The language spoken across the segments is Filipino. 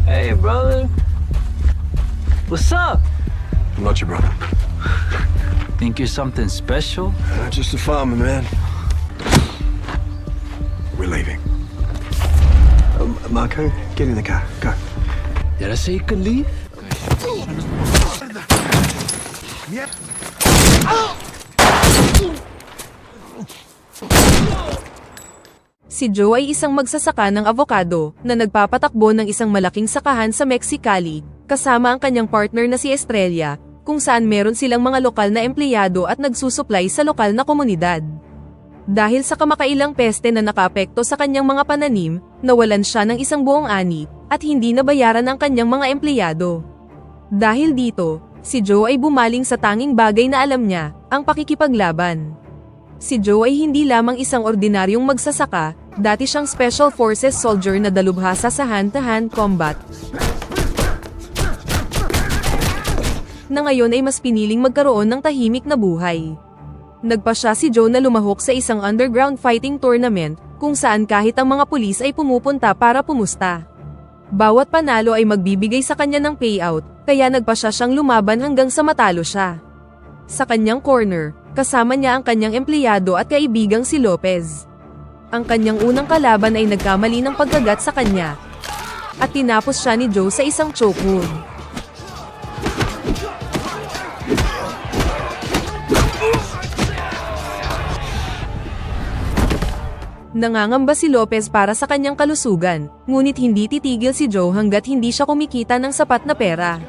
Hey, brother. What's up? I'm not your brother. Think you're something special? Just a farmer, man. We're leaving. Marco, get in the car. Go. Did I say you could leave? Yep. Si Joe ay isang magsasaka ng avocado na nagpapatakbo ng isang malaking sakahan sa Mexicali, kasama ang kanyang partner na si Estrella, kung saan meron silang mga lokal na empleyado at nagsusuplay sa lokal na komunidad. Dahil sa kamakailang peste na nakaapekto sa kanyang mga pananim, nawalan siya ng isang buong ani, at hindi nabayaran ang kanyang mga empleyado. Dahil dito, si Joe ay bumaling sa tanging bagay na alam niya, ang pakikipaglaban. Si Joe ay hindi lamang isang ordinaryong magsasaka, dati siyang Special Forces soldier na dalubhasa sa hand-to-hand combat, na ngayon ay mas piniling magkaroon ng tahimik na buhay. Nagpasya si Joe na lumahok sa isang underground fighting tournament, kung saan kahit ang mga pulis ay pumupunta para pumusta. Bawat panalo ay magbibigay sa kanya ng payout, kaya nagpasya siyang lumaban hanggang sa matalo siya. Sa kanyang corner, kasama niya ang kanyang empleyado at kaibigang si Lopez. Ang kanyang unang kalaban ay nagkamali ng pagkagat sa kanya, at tinapos siya ni Joe sa isang chokehold. Nangangamba si Lopez para sa kanyang kalusugan, ngunit hindi titigil si Joe hanggat hindi siya kumikita ng sapat na pera.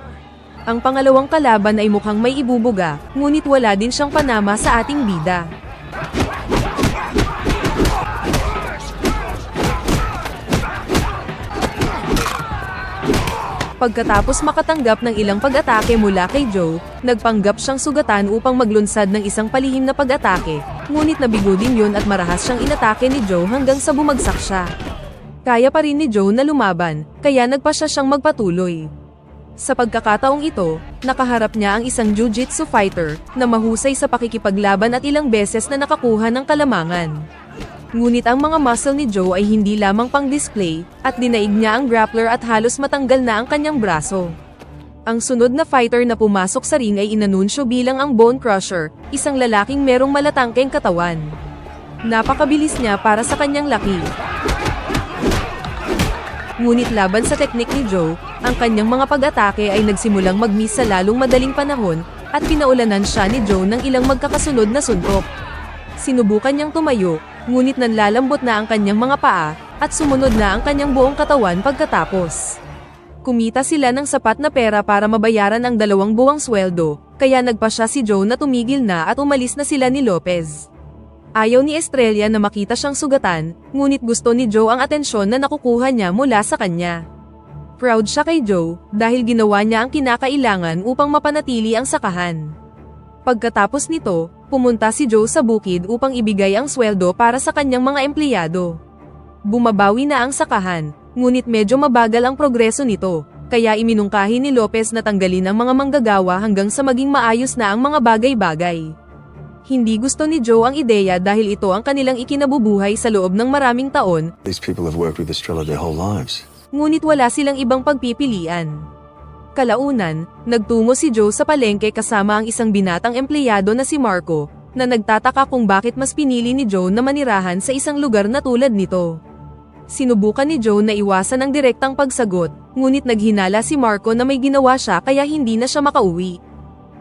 Ang pangalawang kalaban ay mukhang may ibubuga, ngunit wala din siyang panama sa ating bida. Pagkatapos makatanggap ng ilang pag-atake mula kay Joe, nagpanggap siyang sugatan upang maglunsad ng isang palihim na pag-atake, ngunit nabigo din yun at marahas siyang inatake ni Joe hanggang sa bumagsak siya. Kaya pa rin ni Joe na lumaban, kaya nagpasya siyang magpatuloy. Sa pagkakataong ito, nakaharap niya ang isang jiu-jitsu fighter na mahusay sa pakikipaglaban at ilang beses na nakakuha ng kalamangan. Ngunit ang mga muscle ni Joe ay hindi lamang pang-display, at dinaig niya ang grappler at halos matanggal na ang kanyang braso. Ang sunod na fighter na pumasok sa ring ay inanunsyo bilang ang Bone Crusher, isang lalaking merong malatangkeng katawan. Napakabilis niya para sa kanyang laki. Ngunit laban sa teknik ni Joe, ang kanyang mga pag-atake ay nagsimulang mag-miss sa lalong madaling panahon, at pinaulanan siya ni Joe ng ilang magkakasunod na suntok. Sinubukan niyang tumayo, ngunit nanlalambot na ang kanyang mga paa, at sumunod na ang kanyang buong katawan pagkatapos. Kumita sila ng sapat na pera para mabayaran ang 2 buwang sweldo, kaya nagpasya si Joe na tumigil na at umalis na sila ni Lopez. Ayaw ni Estrella na makita siyang sugatan, ngunit gusto ni Joe ang atensyon na nakukuha niya mula sa kanya. Proud siya kay Joe, dahil ginawa niya ang kinakailangan upang mapanatili ang sakahan. Pagkatapos nito, pumunta si Joe sa bukid upang ibigay ang sweldo para sa kanyang mga empleyado. Bumabawi na ang sakahan, ngunit medyo mabagal ang progreso nito, kaya iminungkahi ni Lopez na tanggalin ang mga manggagawa hanggang sa maging maayos na ang mga bagay-bagay. Hindi gusto ni Joe ang ideya dahil ito ang kanilang ikinabubuhay sa loob ng maraming taon. These people have worked with Estrella their whole lives. Ngunit wala silang ibang pagpipilian. Kalaunan, nagtungo si Joe sa palengke kasama ang isang binatang empleyado na si Marco, na nagtataka kung bakit mas pinili ni Joe na manirahan sa isang lugar na tulad nito. Sinubukan ni Joe na iwasan ang direktang pagsagot, ngunit naghinala si Marco na may ginawa siya kaya hindi na siya makauwi.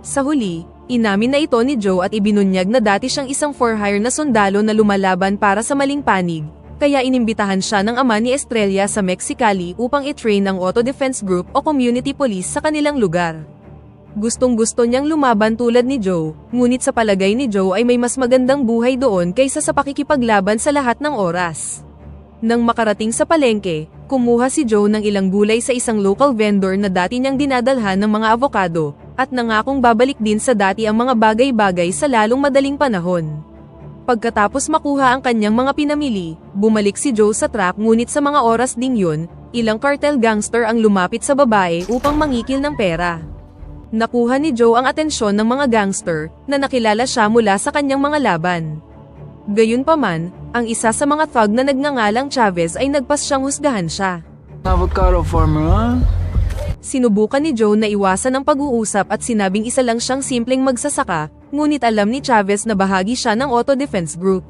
Sa huli, inamin na ito ni Joe at ibinunyag na dati siyang isang for-hire na sundalo na lumalaban para sa maling panig, kaya inimbitahan siya ng ama ni Estrella sa Mexicali upang i-train ang Auto Defense Group o Community Police sa kanilang lugar. Gustong-gusto niyang lumaban tulad ni Joe, ngunit sa palagay ni Joe ay may mas magandang buhay doon kaysa sa pakikipaglaban sa lahat ng oras. Nang makarating sa palengke, kumuha si Joe ng ilang gulay sa isang local vendor na dati niyang dinadalhan ng mga avocado, at nangakong babalik din sa dati ang mga bagay-bagay sa lalong madaling panahon. Pagkatapos makuha ang kanyang mga pinamili, bumalik si Joe sa truck ngunit sa mga oras ding yun, ilang cartel gangster ang lumapit sa babae upang mangikil ng pera. Nakuha ni Joe ang atensyon ng mga gangster, na nakilala siya mula sa kanyang mga laban. Gayunpaman, ang isa sa mga thug na nagngangalang Chavez ay nagpas siyang husgahan siya. Avocado farmer, huh? Sinubukan ni Joe na iwasan ang pag-uusap at sinabing isa lang siyang simpleng magsasaka, ngunit alam ni Chavez na bahagi siya ng auto defense group.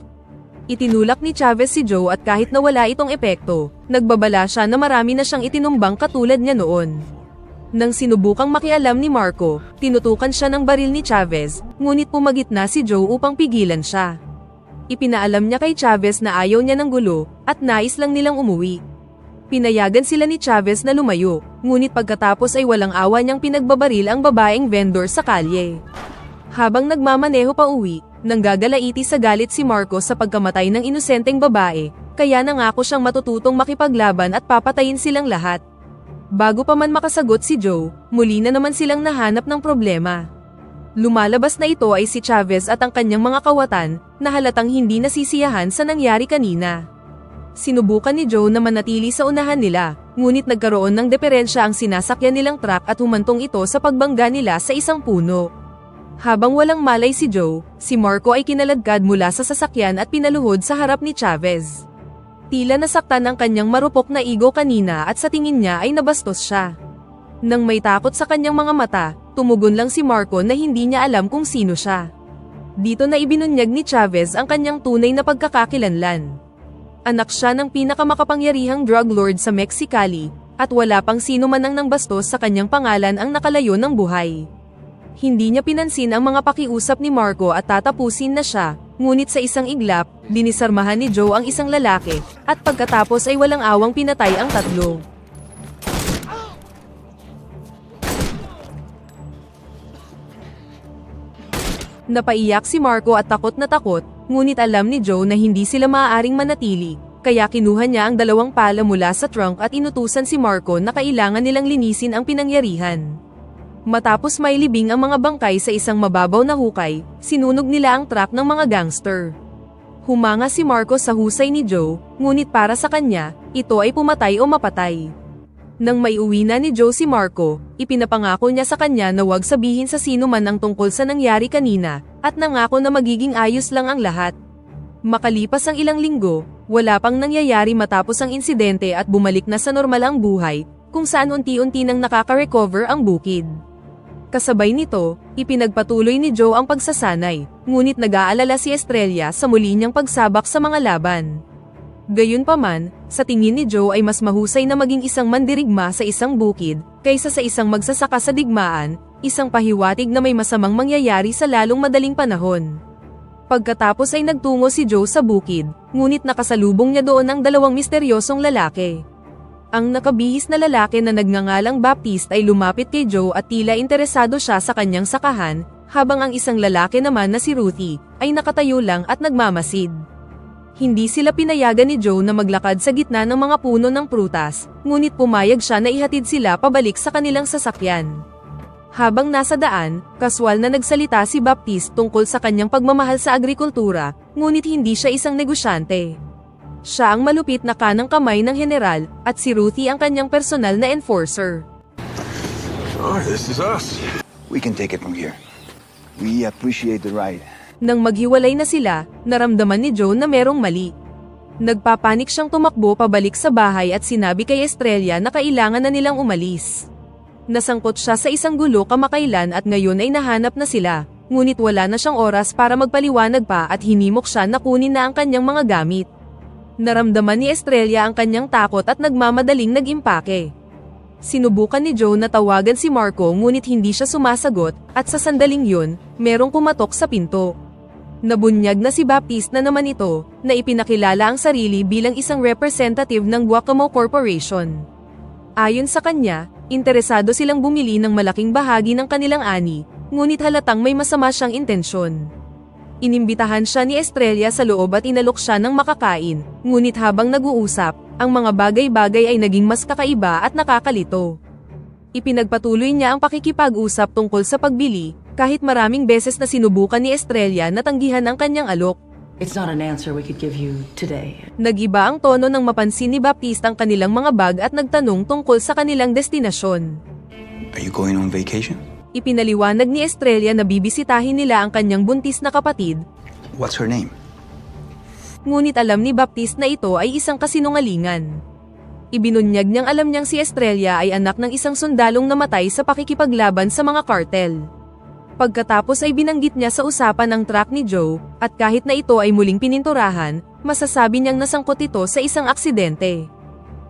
Itinulak ni Chavez si Joe at kahit nawala itong epekto, nagbabala siya na marami na siyang itinumbang katulad niya noon. Nang sinubukang makialam ni Marco, tinutukan siya ng baril ni Chavez, ngunit pumagitna si Joe upang pigilan siya. Ipinaalam niya kay Chavez na ayaw niya ng gulo, at nais lang nilang umuwi. Pinayagan sila ni Chavez na lumayo, ngunit pagkatapos ay walang awa niyang pinagbabaril ang babaeng vendor sa kalye. Habang nagmamaneho pa uwi, nanggagalaiti sa galit si Marco sa pagkamatay ng inosenteng babae, kaya nangako siyang matututong makipaglaban at papatayin silang lahat. Bago pa man makasagot si Joe, muli na naman silang nahanap ng problema. Lumalabas na ito ay si Chavez at ang kanyang mga kawatan, na halatang hindi nasisiyahan sa nangyari kanina. Sinubukan ni Joe na manatili sa unahan nila, ngunit nagkaroon ng diferensya ang sinasakyan nilang truck at humantong ito sa pagbangga nila sa isang puno. Habang walang malay si Joe, si Marco ay kinaladkad mula sa sasakyan at pinaluhod sa harap ni Chavez. Tila nasaktan ang kanyang marupok na ego kanina at sa tingin niya ay nabastos siya. Nang may takot sa kanyang mga mata, tumugon lang si Marco na hindi niya alam kung sino siya. Dito na ibinunyag ni Chavez ang kanyang tunay na pagkakakilanlan. Anak siya ng pinakamakapangyarihang drug lord sa Mexicali, at wala pang sino man ang nangbastos sa kanyang pangalan ang nakalayo ng buhay. Hindi niya pinansin ang mga pakiusap ni Marco at tatapusin na siya, ngunit sa isang iglap, dinisarmahan ni Joe ang isang lalaki, at pagkatapos ay walang awang pinatay ang tatlo. Napaiyak si Marco at takot na takot, ngunit alam ni Joe na hindi sila maaaring manatili, kaya kinuha niya ang 2 pala mula sa trunk at inutusan si Marco na kailangan nilang linisin ang pinangyarihan. Matapos mailibing ang mga bangkay sa isang mababaw na hukay, sinunog nila ang truck ng mga gangster. Humanga si Marco sa husay ni Joe, ngunit para sa kanya, ito ay pumatay o mapatay. Nang maiuwi na ni Joe si Marco, ipinapangako niya sa kanya na huwag sabihin sa sino man ang tungkol sa nangyari kanina, at nangako na magiging ayos lang ang lahat. Makalipas ang ilang linggo, wala pang nangyayari matapos ang insidente at bumalik na sa normal ang buhay, kung saan unti-unti nang nakaka-recover ang bukid. Kasabay nito, ipinagpatuloy ni Joe ang pagsasanay, ngunit nag-aalala si Estrella sa muli niyang pagsabak sa mga laban. Gayunpaman, sa tingin ni Joe ay mas mahusay na maging isang mandirigma sa isang bukid, kaysa sa isang magsasaka sa digmaan, isang pahiwatig na may masamang mangyayari sa lalong madaling panahon. Pagkatapos ay nagtungo si Joe sa bukid, ngunit nakasalubong niya doon ang 2 misteryosong lalaki. Ang nakabihis na lalaki na nagngangalang Baptiste ay lumapit kay Joe at tila interesado siya sa kanyang sakahan, habang ang isang lalaki naman na si Ruthie, ay nakatayo lang at nagmamasid. Hindi sila pinayagan ni Joe na maglakad sa gitna ng mga puno ng prutas, ngunit pumayag siya na ihatid sila pabalik sa kanilang sasakyan. Habang nasa daan, kaswal na nagsalita si Baptiste tungkol sa kanyang pagmamahal sa agrikultura, ngunit hindi siya isang negosyante. Siya ang malupit na kanang kamay ng general, at si Ruthie ang kanyang personal na enforcer. Oh, this is us. We can take it from here. We appreciate the ride. Nang maghiwalay na sila, naramdaman ni Joe na merong mali. Nagpapanik siyang tumakbo pabalik sa bahay at sinabi kay Estrella na kailangan na nilang umalis. Nasangkot siya sa isang gulo kamakailan at ngayon ay nahanap na sila, ngunit wala na siyang oras para magpaliwanag pa at hinimok siya na kunin na ang kanyang mga gamit. Naramdaman ni Estrella ang kanyang takot at nagmamadaling nag-impake. Sinubukan ni Joe na tawagan si Marco ngunit hindi siya sumasagot, at sa sandaling yun, merong pumatok sa pinto. Nabunyag na si Baptiste na naman ito, na ipinakilala ang sarili bilang isang representative ng Guacamo Corporation. Ayon sa kanya, interesado silang bumili ng malaking bahagi ng kanilang ani, ngunit halatang may masama siyang intensyon. Inimbitahan siya ni Estrella sa loob at inalok siya ng makakain, ngunit habang nag-uusap, ang mga bagay-bagay ay naging mas kakaiba at nakakalito. Ipinagpatuloy niya ang pakikipag-usap tungkol sa pagbili, kahit maraming beses na sinubukan ni Estrella na tanggihan ang kanyang alok. It's not an answer we could give you today. Nag-iba ang tono nang mapansin ni Baptiste ang kanilang mga bag at nagtanong tungkol sa kanilang destinasyon. Are you going on vacation? Ipinaliwanag ni Estrella na bibisitahin nila ang kanyang buntis na kapatid. What's her name? Ngunit alam ni Baptiste na ito ay isang kasinungalingan. Ibinunyag niyang alam niyang si Estrella ay anak ng isang sundalong namatay sa pakikipaglaban sa mga kartel. Pagkatapos ay binanggit niya sa usapan ang truck ni Joe, at kahit na ito ay muling pininturahan, masasabi niyang nasangkot ito sa isang aksidente.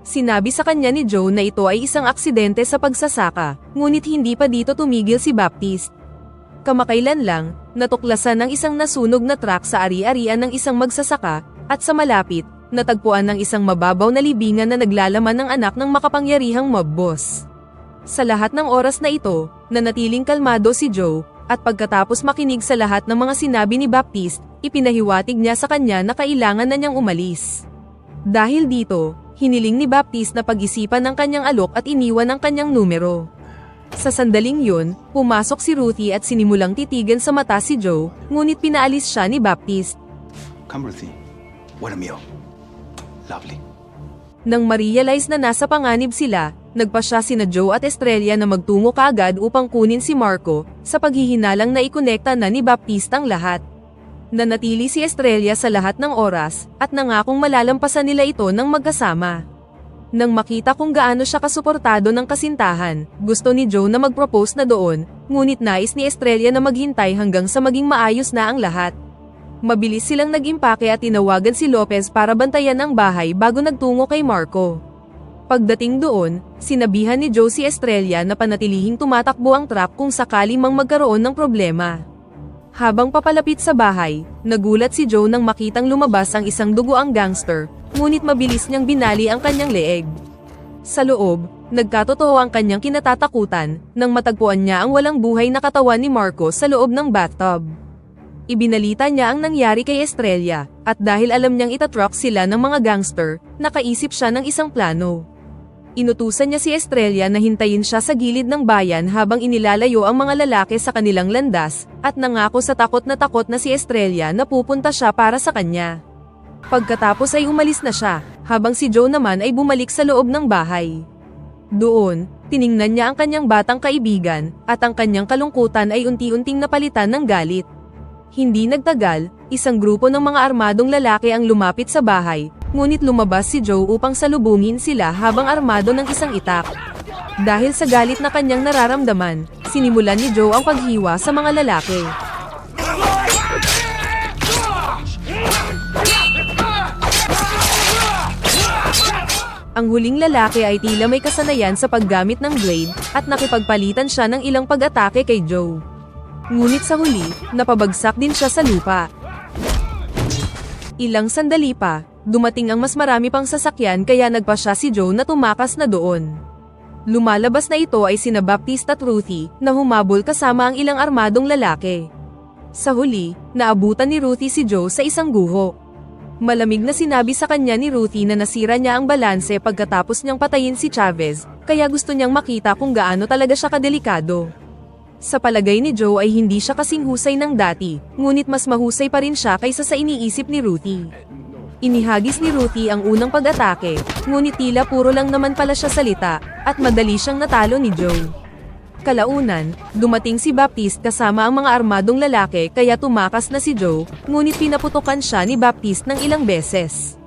Sinabi sa kanya ni Joe na ito ay isang aksidente sa pagsasaka, ngunit hindi pa dito tumigil si Baptiste. Kamakailan lang, natuklasan ng isang nasunog na truck sa ari-arian ng isang magsasaka, at sa malapit, natagpuan ng isang mababaw na libingan na naglalaman ng anak ng makapangyarihang mob boss. Sa lahat ng oras na ito, nanatiling kalmado si Joe, at pagkatapos makinig sa lahat ng mga sinabi ni Baptiste, ipinahiwatig niya sa kanya na kailangan na niyang umalis. Dahil dito, hiniling ni Baptiste na pag-isipan ng kanyang alok at iniwan ang kanyang numero. Sa sandaling yun, pumasok si Ruthie at sinimulang titigan sa mata si Joe, ngunit pinaalis siya ni Baptiste. Come, Ruthie. What a meal. Lovely. Nang ma-realize na nasa panganib sila, nagpasya sina Joe at Estrella na magtungo kaagad upang kunin si Marco, sa paghihinalang na ikonekta na ni Baptiste ang lahat. Nanatili si Estrella sa lahat ng oras, at nangakong malalampasan nila ito ng magkasama. Nang makita kung gaano siya kasuportado ng kasintahan, gusto ni Joe na mag-propose na doon, ngunit nais ni Estrella na maghintay hanggang sa maging maayos na ang lahat. Mabilis silang nag-impake at tinawagan si Lopez para bantayan ang bahay bago nagtungo kay Marco. Pagdating doon, sinabihan ni Joe si Estrella na panatilihing tumatakbo ang truck kung sakali mang magkaroon ng problema. Habang papalapit sa bahay, nagulat si Joe nang makitang lumabas ang isang duguang gangster, ngunit mabilis niyang binali ang kanyang leeg. Sa loob, nagkatotoo ang kanyang kinatatakutan, nang matagpuan niya ang walang buhay na katawan ni Marco sa loob ng bathtub. Ibinalita niya ang nangyari kay Estrella, at dahil alam niyang itatruck sila ng mga gangster, nakaisip siya ng isang plano. Inutusan niya si Estrella na hintayin siya sa gilid ng bayan habang inilalayo ang mga lalaki sa kanilang landas, at nangako sa takot na si Estrella na pupunta siya para sa kanya. Pagkatapos ay umalis na siya, habang si Joe naman ay bumalik sa loob ng bahay. Doon, tiningnan niya ang kanyang batang kaibigan, at ang kanyang kalungkutan ay unti-unting napalitan ng galit. Hindi nagtagal, isang grupo ng mga armadong lalaki ang lumapit sa bahay, ngunit lumabas si Joe upang salubungin sila habang armado ng isang itak. Dahil sa galit na kanyang nararamdaman, sinimulan ni Joe ang paghiwa sa mga lalaki. Ang huling lalaki ay tila may kasanayan sa paggamit ng blade, at nakipagpalitan siya ng ilang pag-atake kay Joe. Ngunit sa huli, napabagsak din siya sa lupa. Ilang sandali pa, dumating ang mas marami pang sasakyan kaya nagpasya si Joe na tumakas na doon. Lumalabas na ito ay sina Baptiste at Ruthie, na humabol kasama ang ilang armadong lalaki. Sa huli, naabutan ni Ruthie si Joe sa isang guho. Malamig na sinabi sa kanya ni Ruthie na nasira niya ang balanse pagkatapos niyang patayin si Chavez, kaya gusto niyang makita kung gaano talaga siya kadelikado. Sa palagay ni Joe ay hindi siya kasing husay ng dati, ngunit mas mahusay pa rin siya kaysa sa iniisip ni Ruthie. Inihagis ni Ruthie ang unang pag-atake, ngunit tila puro lang naman pala siya salita, at madali siyang natalo ni Joe. Kalaunan, dumating si Baptiste kasama ang mga armadong lalaki kaya tumakas na si Joe, ngunit pinaputukan siya ni Baptiste ng ilang beses.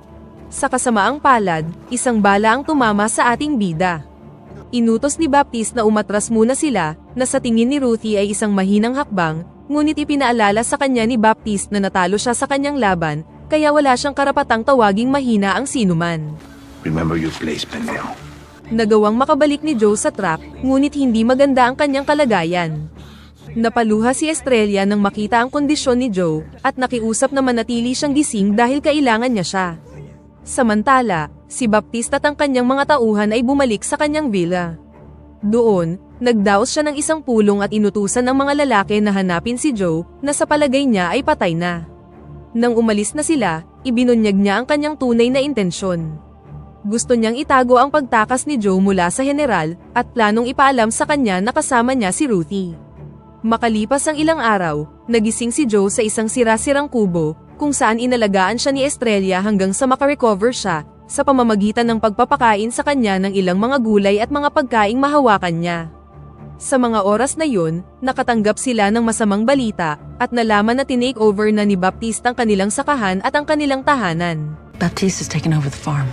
Sa kasamaang palad, isang bala ang tumama sa ating bida. Inutos ni Baptiste na umatras muna sila, na sa tingin ni Ruthie ay isang mahinang hakbang, ngunit ipinaalala sa kanya ni Baptiste na natalo siya sa kanyang laban, kaya wala siyang karapatang tawaging mahina ang sinuman. Remember your place, pendejo. Nagawang makabalik ni Joe sa truck, ngunit hindi maganda ang kanyang kalagayan. Napaluha si Estrella nang makita ang kondisyon ni Joe, at nakiusap na manatili siyang gising dahil kailangan niya siya. Samantala, si Baptiste at ang kanyang mga tauhan ay bumalik sa kanyang villa. Doon, nagdaos siya ng isang pulong at inutusan ng mga lalaki na hanapin si Joe, na sa palagay niya ay patay na. Nang umalis na sila, ibinunyag niya ang kanyang tunay na intensyon. Gusto niyang itago ang pagtakas ni Joe mula sa general, at planong ipaalam sa kanya na kasama niya si Ruthie. Makalipas ang ilang araw, nagising si Joe sa isang sira-sirang kubo, kung saan inalagaan siya ni Estrella hanggang sa makarecover siya, sa pamamagitan ng pagpapakain sa kanya ng ilang mga gulay at mga pagkaing mahawakan niya. Sa mga oras na yun, nakatanggap sila ng masamang balita, at nalaman na tinake over na ni Baptiste ang kanilang sakahan at ang kanilang tahanan. Baptiste has taken over the farm.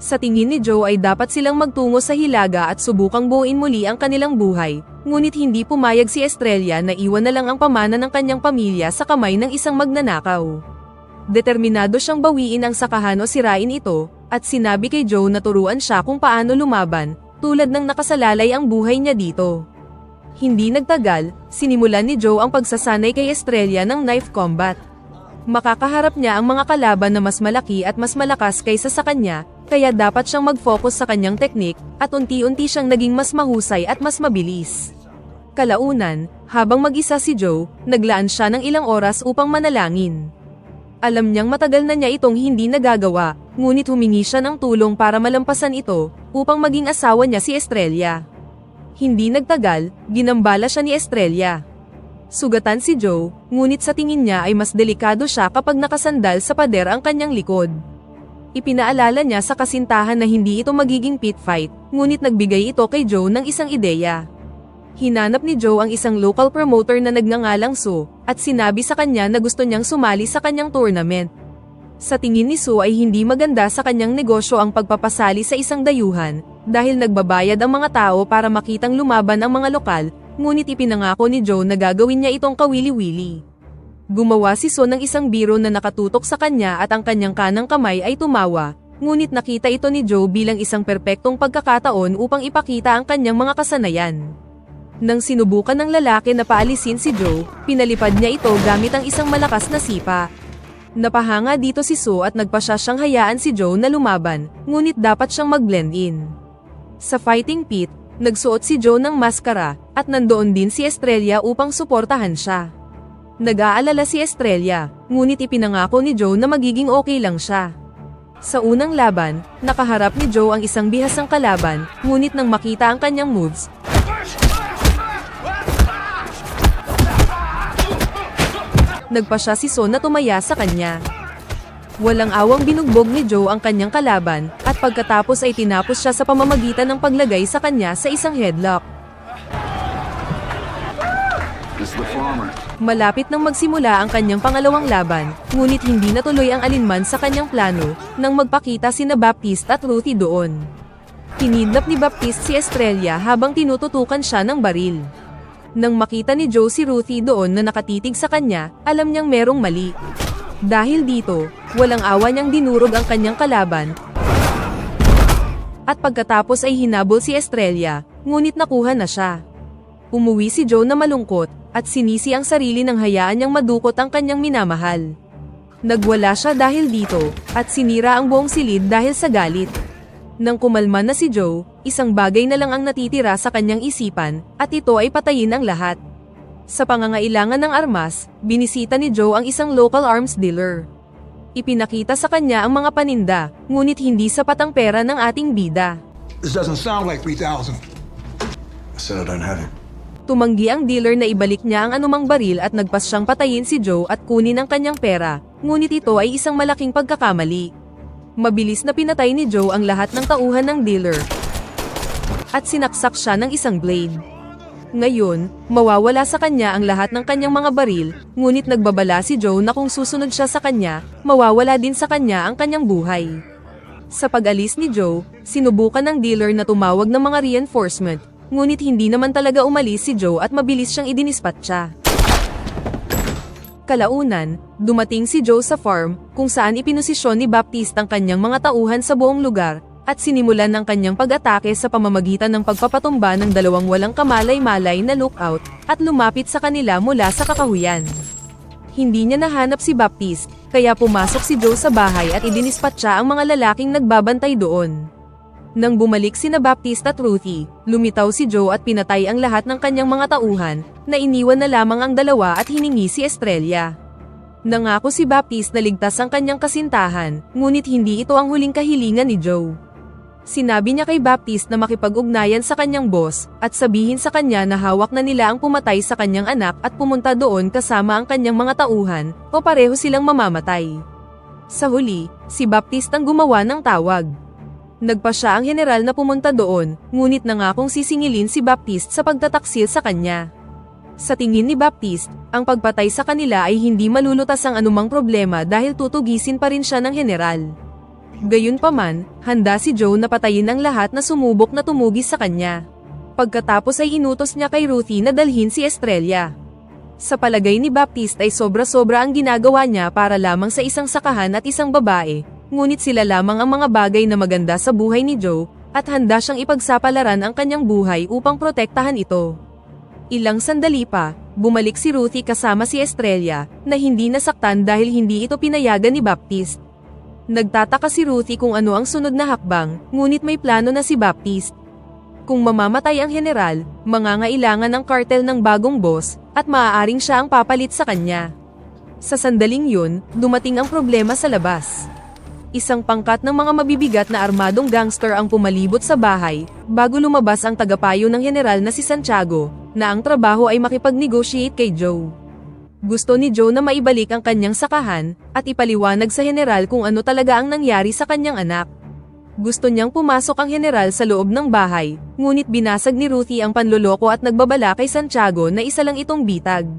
Sa tingin ni Joe ay dapat silang magtungo sa Hilaga at subukang buuin muli ang kanilang buhay, ngunit hindi pumayag si Estrella na iwan na lang ang pamana ng kanyang pamilya sa kamay ng isang magnanakaw. Determinado siyang bawiin ang sakahan o sirain ito, at sinabi kay Joe na turuan siya kung paano lumaban, tulad ng nakasalalay ang buhay niya dito. Hindi nagtagal, sinimulan ni Joe ang pagsasanay kay Estrella ng knife combat. Makakaharap niya ang mga kalaban na mas malaki at mas malakas kaysa sa kanya, kaya dapat siyang mag-focus sa kanyang teknik, at unti-unti siyang naging mas mahusay at mas mabilis. Kalaunan, habang mag-isa si Joe, naglaan siya ng ilang oras upang manalangin. Alam niyang matagal na niya itong hindi nagagawa, ngunit humingi siya ng tulong para malampasan ito, upang maging asawa niya si Estrella. Hindi nagtagal, ginambala siya ni Estrella. Sugatan si Joe, ngunit sa tingin niya ay mas delikado siya kapag nakasandal sa pader ang kanyang likod. Ipinaalala niya sa kasintahan na hindi ito magiging pit fight, ngunit nagbigay ito kay Joe ng isang ideya. Hinanap ni Joe ang isang local promoter na nagngangalang Sue, at sinabi sa kanya na gusto niyang sumali sa kanyang tournament. Sa tingin ni Sue ay hindi maganda sa kanyang negosyo ang pagpapasali sa isang dayuhan, dahil nagbabayad ang mga tao para makitang lumaban ang mga lokal, ngunit ipinangako ni Joe na gagawin niya itong kawili-wili. Gumawa si Sue ng isang biro na nakatutok sa kanya at ang kanyang kanang kamay ay tumawa, ngunit nakita ito ni Joe bilang isang perpektong pagkakataon upang ipakita ang kanyang mga kasanayan. Nang sinubukan ng lalaki na paalisin si Joe, pinalipad niya ito gamit ang isang malakas na sipa. Napahanga dito si Sue at nagpasya siyang hayaan si Joe na lumaban, ngunit dapat siyang mag-blend in. Sa fighting pit, nagsuot si Joe ng maskara, at nandoon din si Estrella upang suportahan siya. Nag-aalala si Estrella, ngunit ipinangako ni Joe na magiging okay lang siya. Sa unang laban, nakaharap ni Joe ang isang bihasang kalaban, ngunit nang makita ang kanyang moves, nagpasya si Sue na tumaya sa kanya. Walang awang binugbog ni Joe ang kanyang kalaban, at pagkatapos ay tinapos siya sa pamamagitan ng paglagay sa kanya sa isang headlock. Malapit nang magsimula ang kanyang pangalawang laban, ngunit hindi natuloy ang alinman sa kanyang plano, nang magpakita sina Baptiste at Ruthie doon. Kinidnap ni Baptiste si Estrella habang tinututukan siya ng baril. Nang makita ni Joe si Ruthie doon na nakatitig sa kanya, alam niyang merong mali. Dahil dito, walang awa niyang dinurog ang kanyang kalaban, at pagkatapos ay hinabol si Estrella, ngunit nakuha na siya. Umuwi si Joe na malungkot, at sinisi ang sarili nang hayaan niyang madukot ang kanyang minamahal. Nagwala siya dahil dito, at sinira ang buong silid dahil sa galit. Nang kumalma na si Joe, isang bagay na lang ang natitira sa kanyang isipan, at ito ay patayin ang lahat. Sa pangangailangan ng armas, binisita ni Joe ang isang local arms dealer. Ipinakita sa kanya ang mga paninda, ngunit hindi sapat ang pera ng ating bida. This doesn't sound like 3,000. I said I don't have it. Tumanggi ang dealer na ibalik niya ang anumang baril at nagpas siyang patayin si Joe at kunin ang kanyang pera, ngunit ito ay isang malaking pagkakamali. Mabilis na pinatay ni Joe ang lahat ng tauhan ng dealer, at sinaksak siya ng isang blade. Ngayon, mawawala sa kanya ang lahat ng kanyang mga baril, ngunit nagbabala si Joe na kung susunod siya sa kanya, mawawala din sa kanya ang kanyang buhay. Sa pag-alis ni Joe, sinubukan ng dealer na tumawag ng mga reinforcement, ngunit hindi naman talaga umalis si Joe at mabilis siyang idinispatcha. Kalaunan, dumating si Joe sa farm, kung saan ipinosisyon ni Baptiste ang kanyang mga tauhan sa buong lugar, at sinimulan ng kanyang pag-atake sa pamamagitan ng pagpapatumba ng dalawang walang kamalay-malay na lookout, at lumapit sa kanila mula sa kakahuyan. Hindi niya nahanap si Baptiste, kaya pumasok si Joe sa bahay at idinispatcha ang mga lalaking nagbabantay doon. Nang bumalik sina Baptiste at Ruthie, lumitaw si Joe at pinatay ang lahat ng kanyang mga tauhan, na iniwan na lamang ang dalawa at hiningi si Estrella. Nangako si Baptiste na ligtas ang kanyang kasintahan, ngunit hindi ito ang huling kahilingan ni Joe. Sinabi niya kay Baptiste na makipag-ugnayan sa kanyang boss, at sabihin sa kanya na hawak na nila ang pumatay sa kanyang anak at pumunta doon kasama ang kanyang mga tauhan, o pareho silang mamamatay. Sa huli, si Baptiste ang gumawa ng tawag. Nagpa siya ang general na pumunta doon, ngunit nangakong sisingilin si Baptiste sa pagtataksil sa kanya. Sa tingin ni Baptiste, ang pagpatay sa kanila ay hindi malulutas ang anumang problema dahil tutugisin pa rin siya ng general. Gayunpaman, handa si Joe na patayin ang lahat na sumubok na tumugis sa kanya. Pagkatapos ay inutos niya kay Ruthie na dalhin si Estrella. Sa palagay ni Baptiste ay sobra-sobra ang ginagawa niya para lamang sa isang sakahan at isang babae, ngunit sila lamang ang mga bagay na maganda sa buhay ni Joe, at handa siyang ipagsapalaran ang kanyang buhay upang protektahan ito. Ilang sandali pa, bumalik si Ruthie kasama si Estrella, na hindi nasaktan dahil hindi ito pinayagan ni Baptiste. Nagtataka si Ruthie kung ano ang sunod na hakbang, ngunit may plano na si Baptiste. Kung mamamatay ang general, mangangailangan ng kartel ng bagong boss, at maaaring siya ang papalit sa kanya. Sa sandaling yun, dumating ang problema sa labas. Isang pangkat ng mga mabibigat na armadong gangster ang pumalibot sa bahay, bago lumabas ang tagapayo ng general na si Santiago, na ang trabaho ay makipag-negotiate kay Joe. Gusto ni Joe na maibalik ang kanyang sakahan, at ipaliwanag sa general kung ano talaga ang nangyari sa kanyang anak. Gusto niyang pumasok ang general sa loob ng bahay, ngunit binasag ni Ruthie ang panloloko at nagbabala kay Santiago na isa lang itong bitag.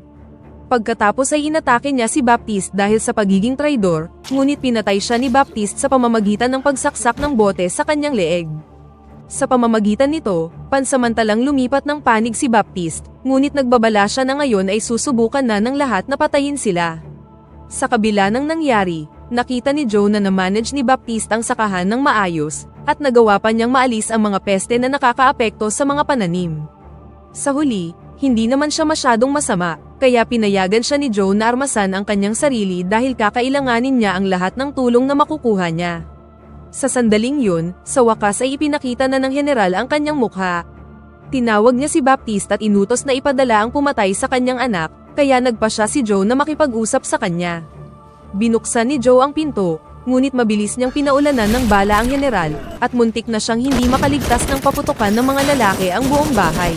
Pagkatapos ay inatake niya si Baptiste dahil sa pagiging traidor, ngunit pinatay siya ni Baptiste sa pamamagitan ng pagsaksak ng bote sa kanyang leeg. Sa pamamagitan nito, pansamantalang lumipat ng panig si Baptiste, ngunit nagbabala siya na ngayon ay susubukan na ng lahat na patayin sila. Sa kabila ng nangyari, nakita ni Joe na na-manage ni Baptiste ang sakahan ng maayos, at nagawa pa niyang maalis ang mga peste na nakakaapekto sa mga pananim. Sa huli, hindi naman siya masyadong masama, kaya pinayagan siya ni Joe na armasan ang kanyang sarili dahil kakailanganin niya ang lahat ng tulong na makukuha niya. Sa sandaling yun, sa wakas ay ipinakita na ng general ang kanyang mukha. Tinawag niya si Baptiste at inutos na ipadala ang pumatay sa kanyang anak, kaya nagpa siya si Joe na makipag-usap sa kanya. Binuksan ni Joe ang pinto, ngunit mabilis niyang pinaulanan ng bala ang general, at muntik na siyang hindi makaligtas ng paputukan ng mga lalaki ang buong bahay.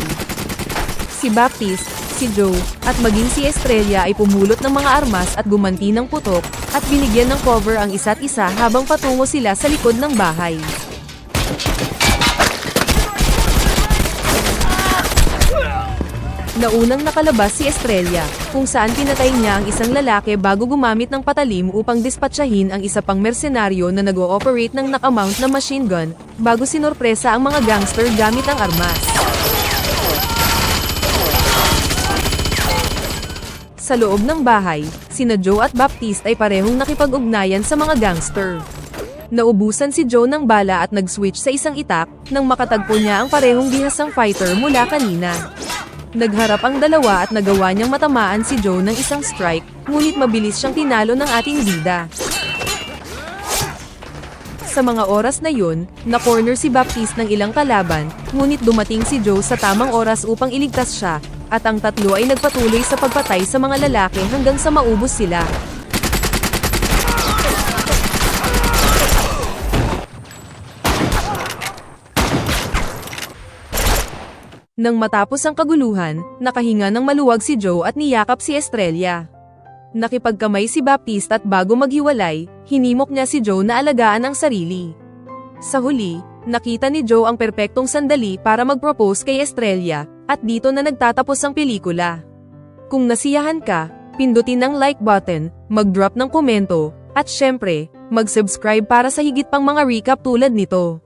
Si Baptiste, si Joe, at maging si Estrella ay pumulot ng mga armas at gumanti ng putok, at binigyan ng cover ang isa't isa habang patungo sila sa likod ng bahay. Naunang nakalabas si Estrella, kung saan pinatay niya ang isang lalaki bago gumamit ng patalim upang dispatsahin ang isa pang mersenaryo na nag-ooperate ng nakamount na machine gun, bago sinorpresa ang mga gangster gamit ang armas. Sa loob ng bahay, sina Joe at Baptiste ay parehong nakipag-ugnayan sa mga gangster. Naubusan si Joe ng bala at nag-switch sa isang itak, nang makatagpo niya ang parehong bihasang fighter mula kanina. Nagharap ang dalawa at nagawa niyang matamaan si Joe ng isang strike, ngunit mabilis siyang tinalo ng ating bida. Sa mga oras na yun, na-corner si Baptiste ng ilang kalaban, ngunit dumating si Joe sa tamang oras upang iligtas siya, at ang tatlo ay nagpatuloy sa pagpatay sa mga lalaki hanggang sa maubos sila. Nang matapos ang kaguluhan, nakahinga ng maluwag si Joe at niyakap si Estrella. Nakipagkamay si Baptiste at bago maghiwalay, hinimok niya si Joe na alagaan ang sarili. Sa huli, nakita ni Joe ang perpektong sandali para mag-propose kay Estrella, at dito na nagtatapos ang pelikula. Kung nasiyahan ka, pindutin ang like button, mag-drop ng komento, at syempre, mag-subscribe para sa higit pang mga recap tulad nito.